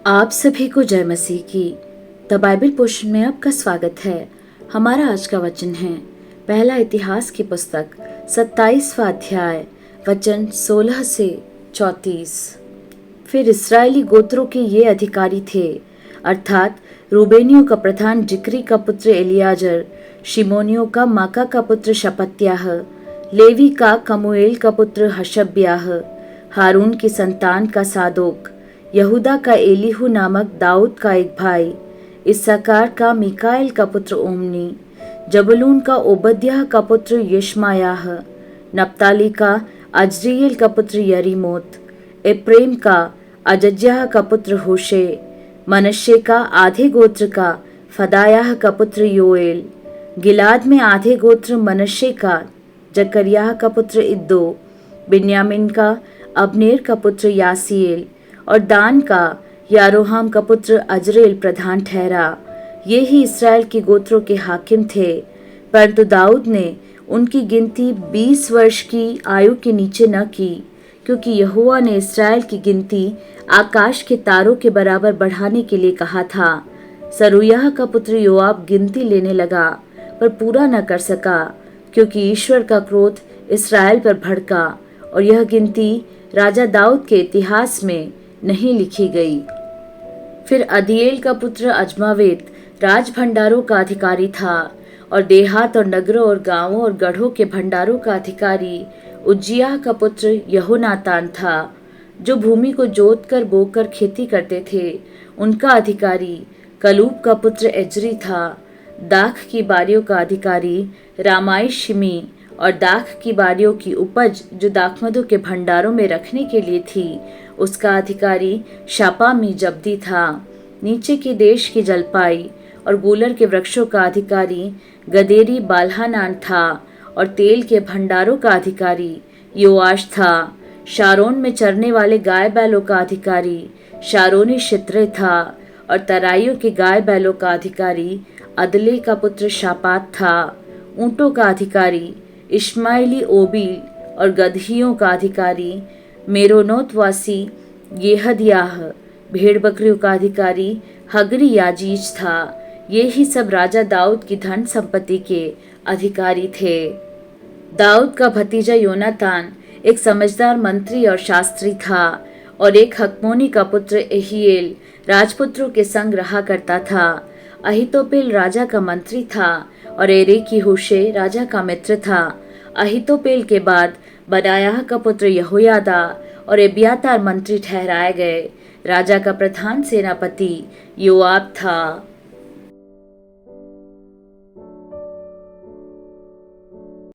आप सभी को जय मसीह की। द बाइबल पोर्शन में आपका स्वागत है। हमारा आज का वचन है पहला इतिहास की पुस्तक 27वां अध्याय वचन 16 से 34। फिर इस्राएली गोत्रों के ये अधिकारी थे, अर्थात रूबेनियों का प्रधान जिक्री का पुत्र एलियाजर, शिमोनियों का माका का पुत्र शपत्याह, लेवी का कमुएल का पुत्र हशब्याह, हारून की संतान का सादोक, यहूदा का एलीहू नामक दाऊद का एक भाई, इस्साकार का मिकाएल का पुत्र ओमनी, जबूलून का ओबद्याह का पुत्र यशमायाह, नप्ताली का अजरीएल का पुत्र यरीमोत, एप्रेम का अजज्याह का पुत्र होशे, मनश्शे का आधे गोत्र का फदायाह का पुत्र योएल, गिलाद में आधे गोत्र मनश्शे का जकरियाह का पुत्र इद्दो, बिन्यामीन का अब्नेर का पुत्र यासीएल और दान का यारोहाम का पुत्र अजरेल प्रधान ठहरा। ये ही इसराइल के गोत्रों के हाकिम थे। परंतु दाऊद ने उनकी गिनती 20 वर्ष की आयु के नीचे न की, क्योंकि यहोवा ने इसराइल की गिनती आकाश के तारों के बराबर बढ़ाने के लिए कहा था। सरूयाह का पुत्र योआब गिनती लेने लगा, पर पूरा न कर सका, क्योंकि ईश्वर का क्रोध इसराइल पर भड़का, और यह गिनती राजा दाऊद के इतिहास में नहीं लिखी गई। फिर अदीएल का पुत्र अजमावेत राज भंडारों का अधिकारी था, और देहात और नगरों और गांवों और गढ़ों के भंडारों का अधिकारी उज्जियाह का पुत्र यहोनातान था। जो भूमि को जोत कर बोकर खेती करते थे, उनका अधिकारी कलूब का पुत्र एजरी था। दाख की बारियों का अधिकारी रामाई शिमी, और दाख की बारियों की उपज जो दाखमधु के भंडारों में रखने के लिए थी, उसका अधिकारी शापामी जब्दी था। नीचे के देश की जलपाई और गूलर के वृक्षों का अधिकारी गदेरी बाल्हानान था, और तेल के भंडारों का अधिकारी योआश था। शारोन में चरने वाले गाय बैलों का अधिकारी शारोनी शित्रे था, और तराइयों के गाय बैलों का अधिकारी अदले का पुत्र शापात था। ऊंटों का अधिकारी इश्माइली ओबील, और गदहियों का अधिकारी मेरोनोतवासी येहदयाह, भेड़ बकरियों का अधिकारी हगरी याजीज था। ये ही सब राजा दाऊद की धन संपत्ति के अधिकारी थे। दाऊद का भतीजा योनातान एक समझदार मंत्री और शास्त्री था, और एक हकमोनी का पुत्र एहिएल राजपुत्रों के संग रहा करता था। अहितोपेल राजा का मंत्री था, और एरेकी होशे राजा का मित्र था। अहितोपेल के बाद बनायाह का पुत्र यहोयादा और एब्यातार मंत्री ठहराए गए। राजा का प्रधान सेनापति योआब था।